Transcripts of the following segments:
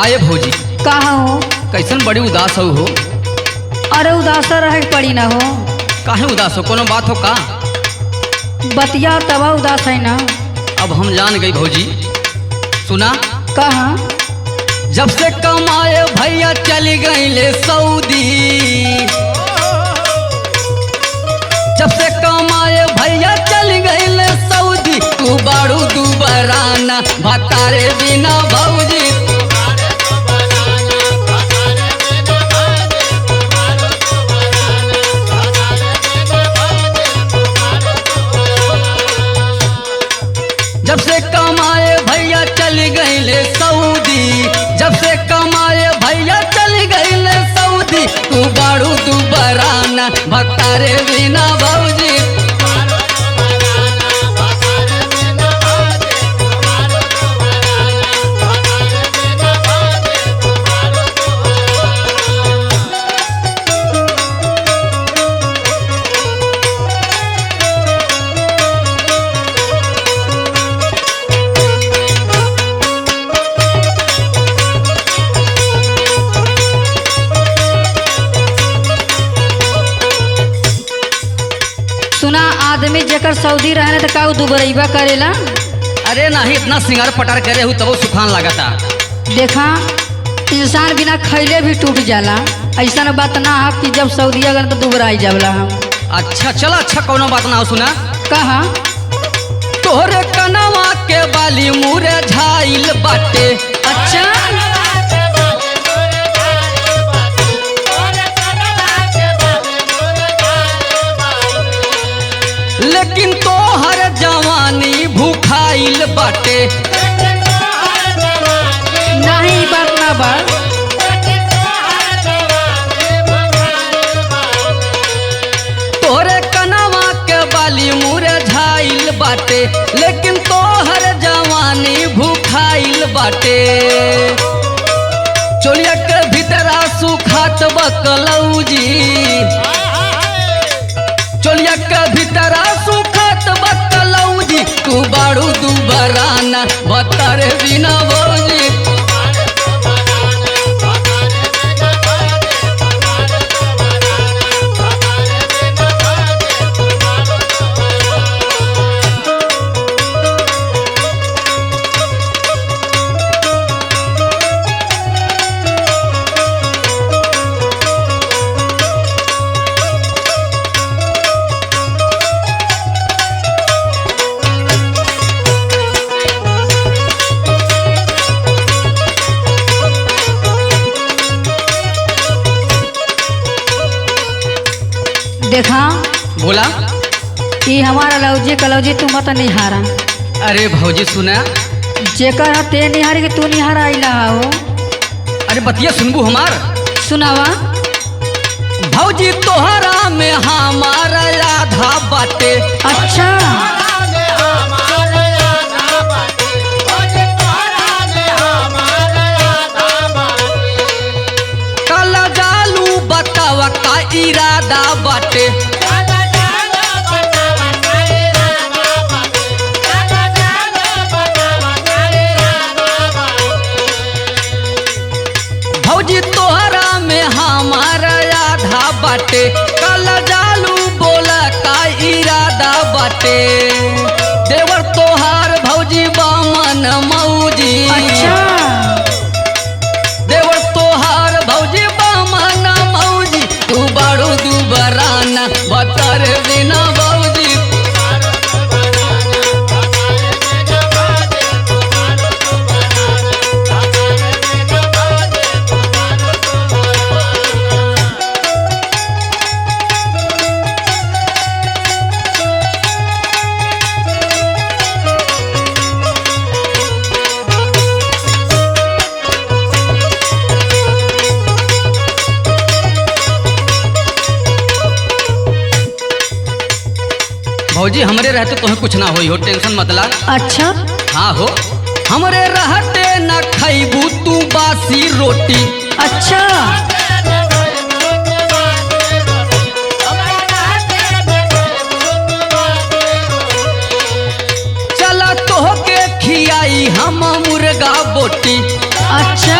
काये भौजी कहा हो? कैसन बड़ी उदास हो? अरे उदास रहे के पड़ी ना हो। काहे उदास हो? कोनो बात हो का? बतिया तबा उदास है ना। अब हम जान गई भौजी। सुना कहा? जब से कमाए भैया चली गई ले सऊदी, जब से कमाए भैया चली गई ले सऊदी, तू बाड़ू दुबराना भतारे बिना भौजी। जब से कमाए भैया चली गई ले सऊदी, जब से कमाए भैया चली गई ले सऊदी, तू बाड़ू दुबराना भतारे बिना भौजी। सुना आदमी जेकर सऊदी रहने तो का दुबरैबा करेला। अरे नहीं, इतना सिंगार पटार करे हूँ तब सुखान लगाता। देखा इंसान बिना खैले भी टूट जाला। ऐसा बात ना है कि जब सऊदीया गए तो दुबराई जावला हम। अच्छा चला, अच्छा कोनो बात ना हो। सुना कहा? तोहरे कनवा के बाली मुरे झाइल बाटे। अच्छा लेकिन तोहर जवानी भूखाइल बाटे। नहीं बात ना बा। तोहरे कनवा के बाली मुरे झाइल बाटे, लेकिन तोहर जवानी भूखाइल बाटे। चोलिया के भीतरा सुखात बकलौजी, चोलिया के भीतरा सुखत बकलौजी, तू बाड़ू दुबराना भतारे बिना भौजी। देखा बोला ये हमारा लौजी कलौजी तू मत निहारा। अरे भौजी सुना, जेकर ते निहारी के तू निहारा आइला हो। अरे बतिया सुनबू हमार। सुनावा? भौजी तोहरा में हमारा आधा बाटे। अच्छा काला जालू बतावा का इरादा बाटे। भौजी तोहरा में हमारा आधा बाटे, काला जालू बोला का इरादा बाटे। देवर तोहार भौजी बामन मौजी। अच्छा देवर तोहार भौजी बामन मौजी, तू बाड़ू दुबराना भतारे बिना भौजी। भौजी हमरे रहते तुम्हें कुछ ना होई हो, टेंशन मत ला। अच्छा हाँ हो, हमरे रहते न खैबू तू बासी रोटी। अच्छा चला तोहके खियाई हम मुर्गा बोटी। अच्छा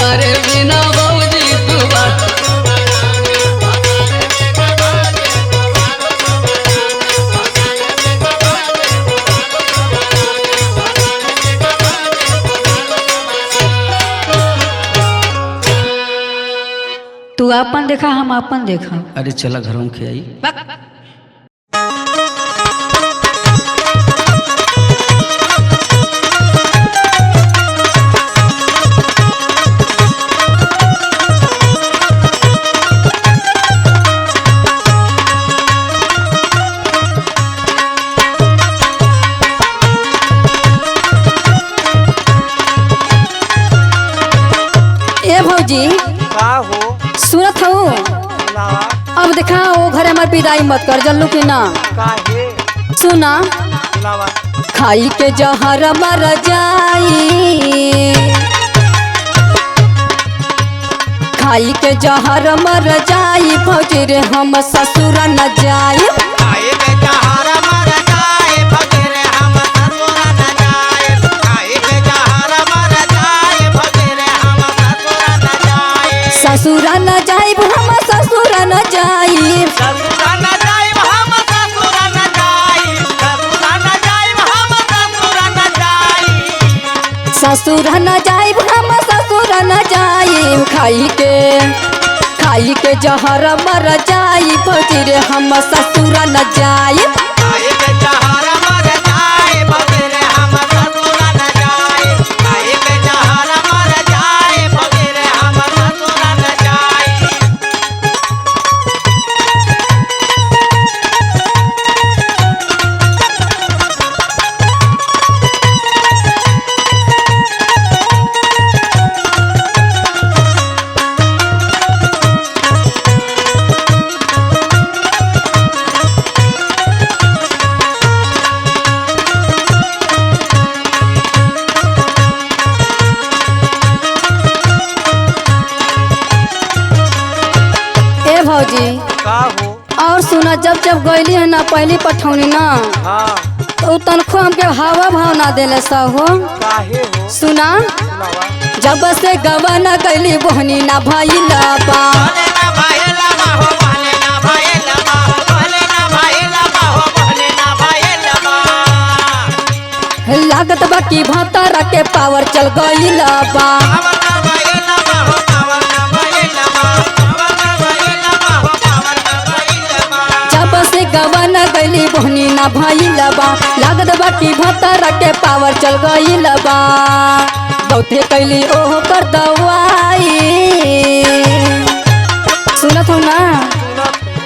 हमारे बिना भौजी तू बाड़ू। तू अपन देखा हम अपन देखा। अरे चला घरों के आई। ए भौजी का हो सुनत हूँ। सुनावा अब देखा वो घर हमार विदाई मत कर जल्लू की ना। काहे सुना सुनावा खाई के जहर मर जाई, खाई के जहर मर जाई भौजी रे हम ससुर न जाई। काहे के जहर मर जाए भगरे हम ससुर न जाए, काहे के जहर मर जाए भगरे हम ससुर न जाए। ससुर न जाई हम ससुर न जाई, ससुर न जाए हम ससुर न जाए, ससुर न जाए हम ससुर न जाए। ससुर न जाई हम ससुर न जाई। खाई के जहर मर जाई भौजी रे हम ससुर न जाई। काहे के जहर मर जाए भगरे हम ससुर न जाए, काहे के जहर मर जाए भगरे हम ससुर न जाए। ए भौजी का हो और सुना जब जब गईली है ना पहली पठौनी ना हाँ तो तनखो हमके हवा भाव ना देले सा हो। काहे हो सुना सुनावा जब से गवा न गईली बोहनी ना भइला बा, भले ना भइला बा हो, भले ना भइला बा, भले ना भइला बा हो, भले ना भइला बा। लागत बा कि भतर के पावर चल गईला बा। पावर ना भइला बा हो, पावर ना भइला बा, पावर ना भइला बा हो, पावर ना भइला बा। जब से गवा न गईली बोहनी ना भइला बा, लागत बा कि भतर के पावर चल गईला बा। बहुते कैली ओह कर दवाई, सुनत हो ना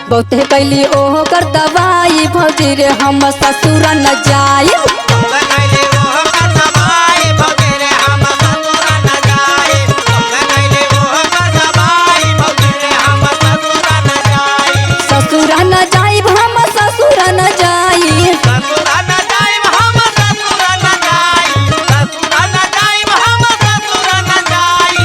बहुते कैली ओह कर दवाई भौजी रे हम ससुर न जाई। गंगा गइले ओह का दवाई भगरे हम ससुर न जाए, गंगा गइले ओह का दवाई भगरे हम ससुर न जाए। ससुर न जाई हम ससुर न जाई, ससुर न जाए हम ससुर न जाए, ससुर न जाए हम ससुर न जाए।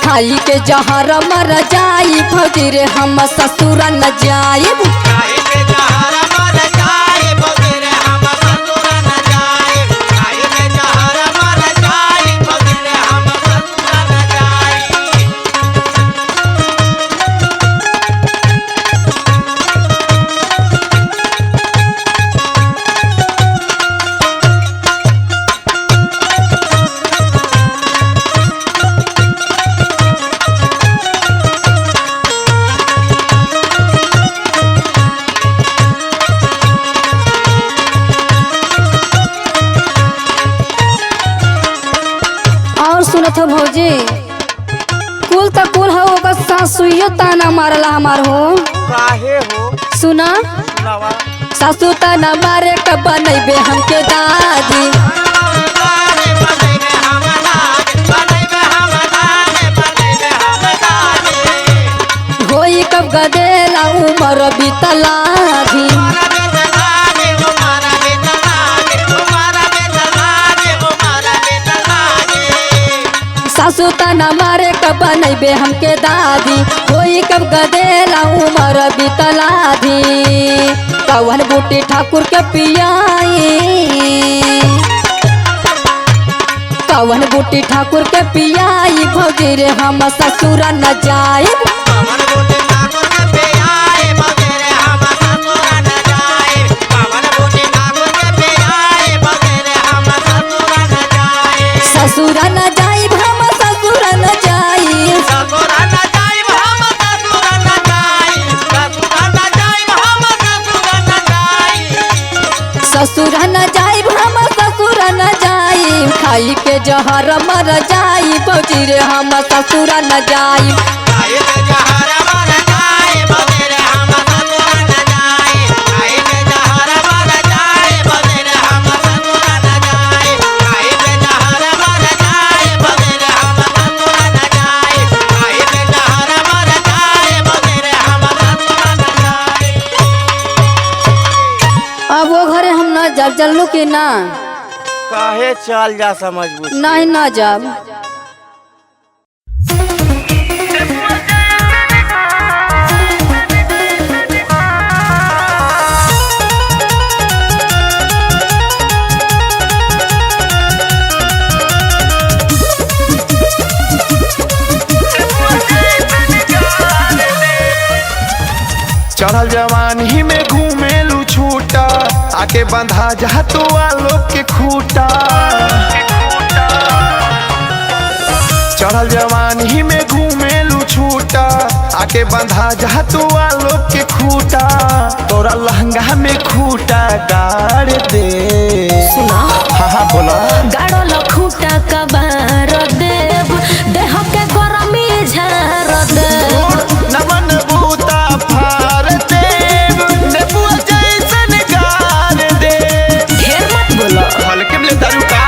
खाई के जहर मर जाई भौजी रे हम ससुर न जाई। काहे के जहर मर जाए भगरे हम ससुर न जाए, काहे के जहर मर जाए भगरे हम ससुर न जाए। और सुनत हो भौजी कुल त कुल हो ओकर सासुइयो ताना मारला हमार हो। काहे हो सुना सुनावा सासू ताना मारे क बनैबे हमके दादी, होई कब गदेला उमर बीतला भी। सासू ताना मारे कब बनैबे हमके दादी, होई कब गदेला उमर बीतला भी। कवन बूटी ठाकुर के पियाई, कवन बूटी ठाकुर के पियाई भौजी रे हम ससुर न जाए। पवन बूटी ठाकुर के पियाई भौजी रे हम ससुर न जाए। पवन बूटी ठाकुर के पियाई भौजी रे हम ससुर न जाए। ससुर न जाई हम ससुर न जाई। ससुर न जाए हम ससुर न जाए। ससुर न जाए हम ससुर न जाए। ससुर न जाई हम ससुर न जाई। खाई के जहर मर जाई भौजी रे हम ससुर न जाई। खाई के जहर मर जाए भौजी रे हम ससुर न जाए। खाई के जहर मर जाए भौजी रे हम ससुर न जाए। खाई के जहर मर जाए भौजी रे हम ससुर न जाए। खाई के जहर मर जाए भौजी रे हम ससुर न जाए। अब वो घरे हम न जब जल्लू की ना काहे चल जा समझ बुझ नहीं न जब। चढ़ल जवानी में घूमेलू छूटा आके बंधा जा तो आलोक के खूटा। चढ़ल जवानी में घूमेलू छूटा आके बंधा जा तो आलोक के खूटा। तोरा लहंगा में खूटा गाड़ दे। सुना हाँ बोला गाड़ो लखूटा कबार देव देह के गरमी झार देव। नमन बूता फार देव नेबुआ जैसन गार दे। ढेर मत बोलो। हल्के में ले दारू का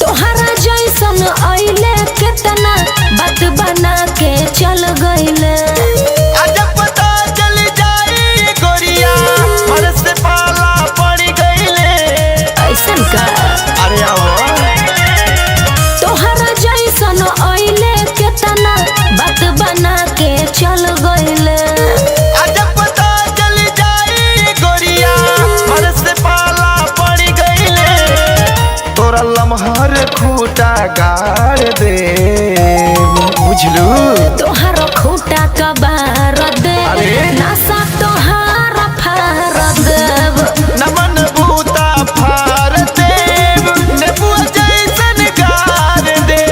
तोहरा जैसन आइले कितना बात बना के चल गइले। आज पता चल जाई गोरिया मन से पाला पड़ गईले। ऐसन का अरे आओ तोहरा जैसन आइले कितना बात बना के चल गइले। आज पता चल जाई गोरिया मन से पाला पड़ गईले। तोरा लमहर खूटा गाड़ दे बुझलू। तोहरा खूटा कबार दे अरे? नशा तोहरा फार देव। नमन बूता फार देव नेबुआ जैसन गार दे।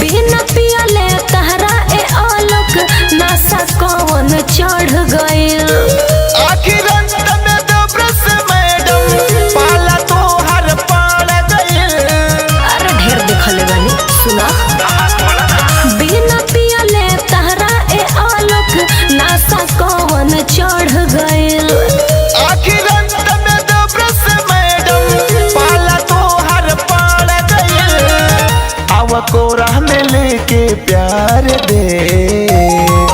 बिना पियले तहरा ए आलोक नशा कौन चढ़ गइल। आखिर अंत में दो ब्रश मैडम पाला तो हर पाड़ गइल। अरे ढेर देखले बानी सुना बिना पियले तहरा ए आलोक नशा कौन चढ़ गइल। आखिर अंत में दो ब्रश मैडम पाला तो हर पाड़ गइल। आव कोरा में लेके प्यार दे।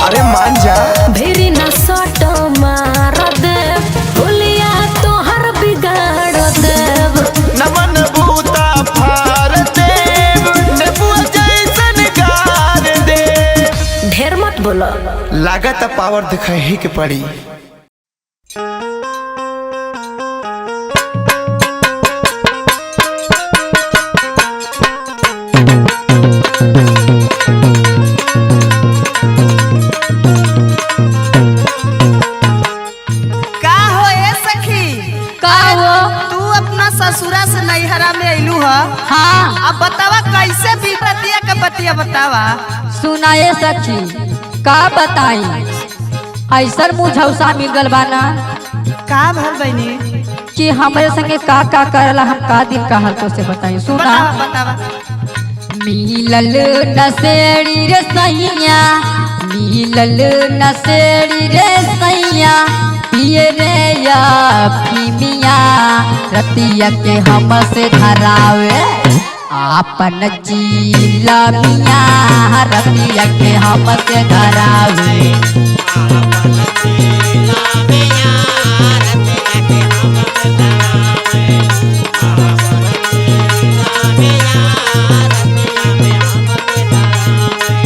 अरे मान जा भेरी न सट मार देव भूलिया तोहर बिगाड़ देव। नमन बूता फार देव नेबुआ जैसन गार दे। ढेर मत बोलो। लागत पावर दिखाई के पड़ी। का हो ए सखी का हो? तू अपना ससुरा से नैहरा में अइलू ह। हाँ अब बतावा कैसे बीततिया का बतिया बतावा। सुनाए सखी का बताई ऐसन मुझौसा मिल बाना का भर बनी कि हमारे संगे का करला हम का दिन का हाल तो से बताई। सुना बतावा बतावा। मिलल नसेड़ी रे सैया मिलल नसेड़ी रे सैया पिए रे या पीमिया रतिया के हमसे धरावे आपन चीला मिया रतिया के हमसे धरावे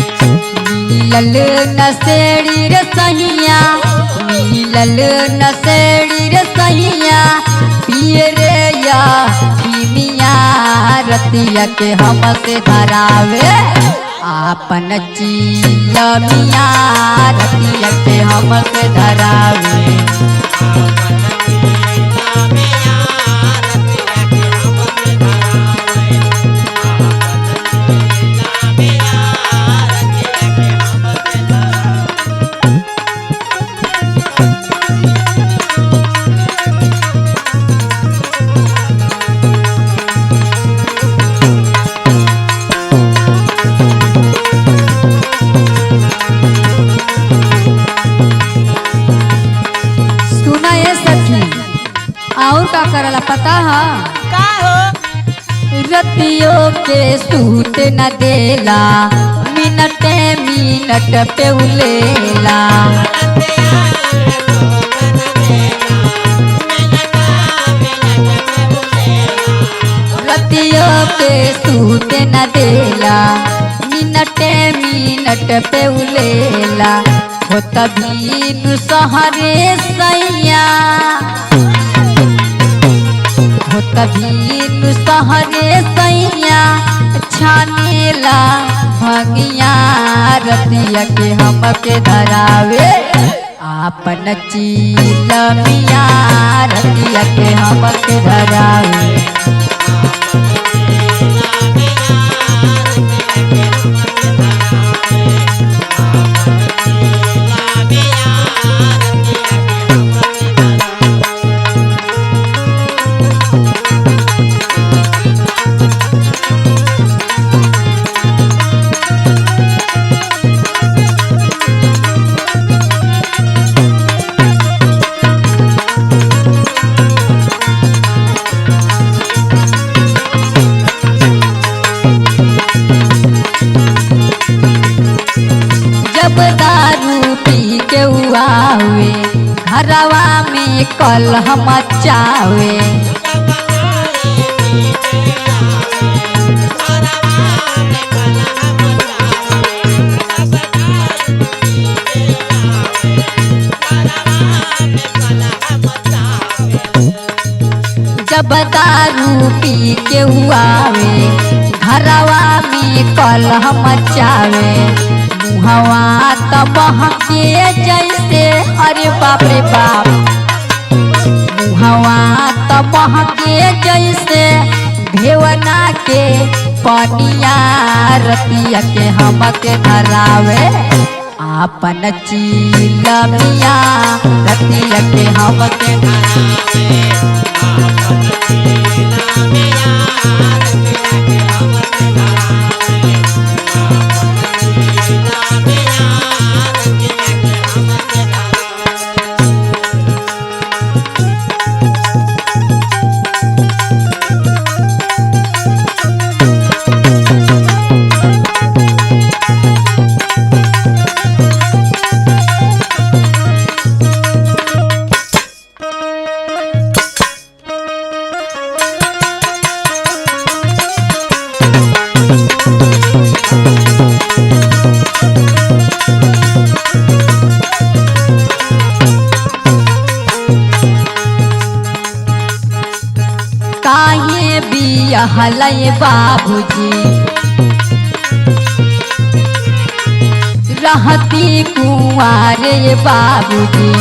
मिलल नसेड़ी रे सैया मिलल नसेड़ी रे सैया पिए रे या पीमिया रतिया के हमसे धरावे आपन चीला मिया रतिया के हमसे धरावे और का करला पता है का हो रतियों के सूत न देला मिनट मिनट पे उलेला रतियों के सूत न देला मिनट मिनट पे उलेला हो तभी नु सहरे सैया हो तभी नु सहरे सैया छानेला भंगिया रतिया के हमके धरावे आपन चीला मिया रतिया के हमके धरावे जब दारू पी के उआवे घरवा में कलह मचावे जब दारू पी के उआवे घरवा में कलह मचावे मुहवा त बहके जैसे अरे बाप रे बाप मुहवा त बहके जैसे भेवना के पनिया रतिया के हमके धरावे आपन चीला मिया रतिया के हमके धरावे काहे बियाहलय बाबूजी रहती कुंवारे बाबूजी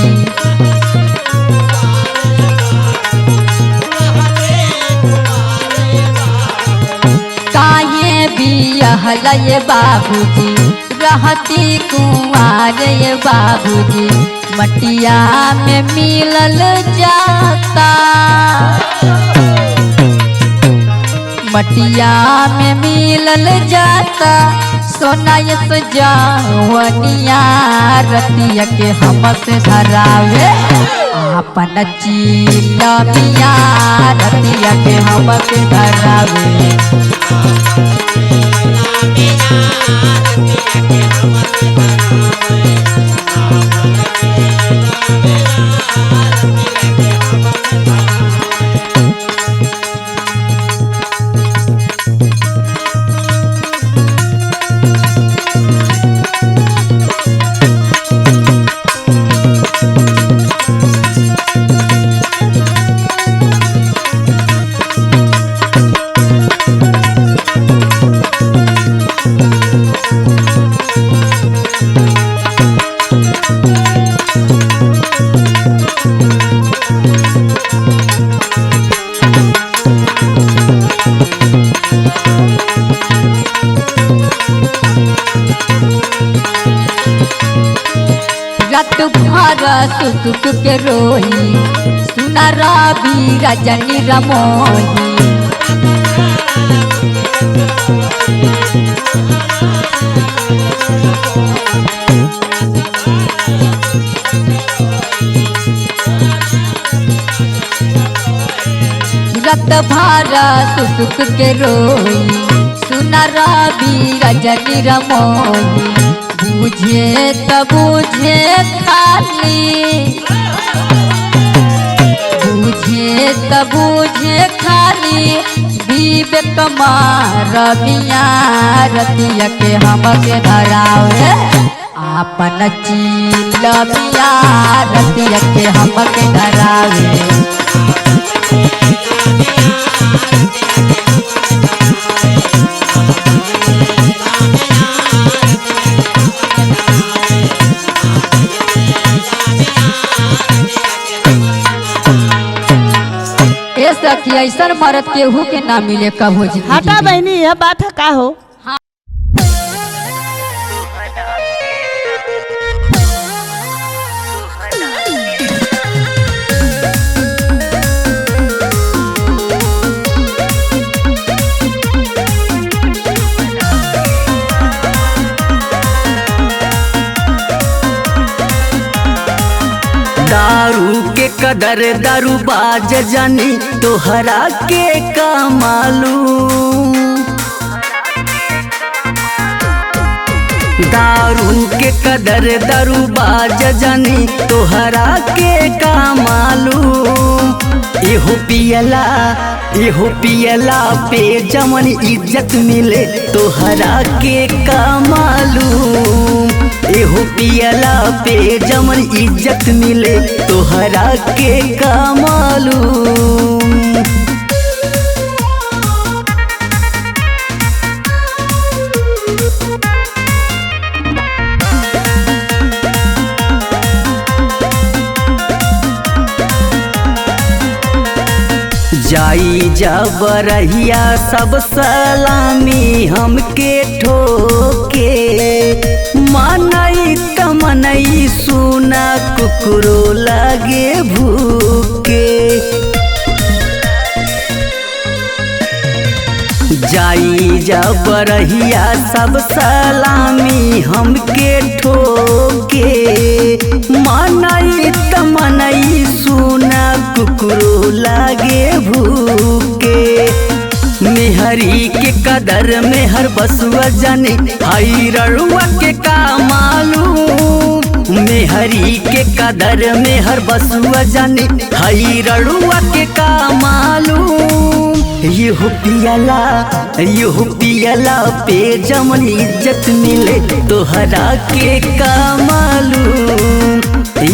काहे बियाहलय बाबूजी रहती कुंवारे बाबूजी मटिया में मिलल जाता मटिया में मिलल जाता सोना यस जवनिया रतिया के हमसे धरावे अपन चिलमिया रतिया के हमसे धरावे रात भर सुसुक के रोही सुना रवि रजनी रमोही रात भर सुसुक के रोही सुना रवि रजनी रमोही बुझे त बुझे खाली बुझे त बुझे खाली विवेक रविया रतिया के हमके धरावे अपन चिलमिया रतिया के हमके धरावे सखी ऐसा मरद केहू के ना मिले कब हो जी हटा बहनी यह बात है का हो। दारू के कदर दारू बाज जानी तोहरा के कमालू दारू के कदर दारू बाज जानी तोहरा के कमालू एहो पियला पे जमन इज्जत मिले तोहरा के कमालू एहो पियला पे जमन इज्जत मिले तोहरा के कमालू जाई जब रहिया सब सलामी हमके ठोके मनई तमनई सुना कुकुरो लगे भूके जाई जब रहिया सब सलामी हमके ठोके मनई तमनई सुना कुकुरो लागे भूके मेहरी के कदर में हर बसुआ जाने हई रड़ुआ के कामालू मेहरी के कदर में हर बसुआ जाने हई रड़ुआ के कामालू यो पियला पे जमन इज्जत मिले तोहरा के कमालू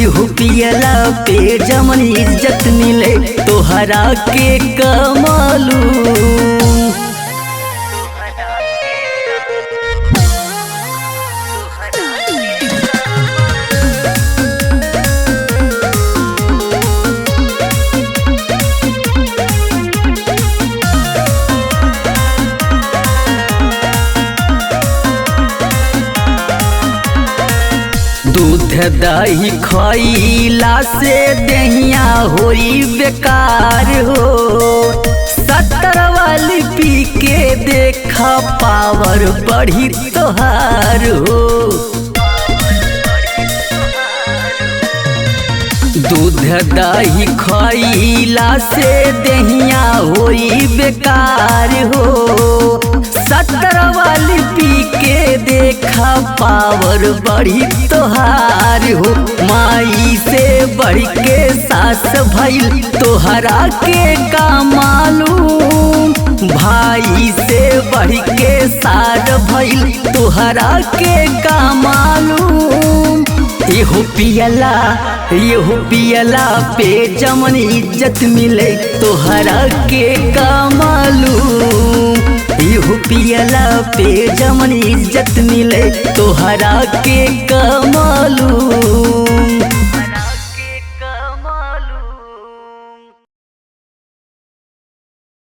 यो पियला पे जमन इज्जत मिले तोहरा के कमालू दूध दही खइला से देहिया होई बेकार हो 70 वाली पी के देखा पावर बढ़ी तोहार हो। दूध दही खइला से देहिया होई बेकार हो। 70 वाली पी के देखा पावर बढ़ी तोहार हो। माई से बढ़ के सास भइल तोहरा के का मालूम, भाई से बढ़ के सार भइल तोहरा के का मालूम। एहो पियला पे जमन इज्जत मिले तोहरा के का मालूम। एहो पियला पे जमन इज्जत मिले तोहरा के का मालूम।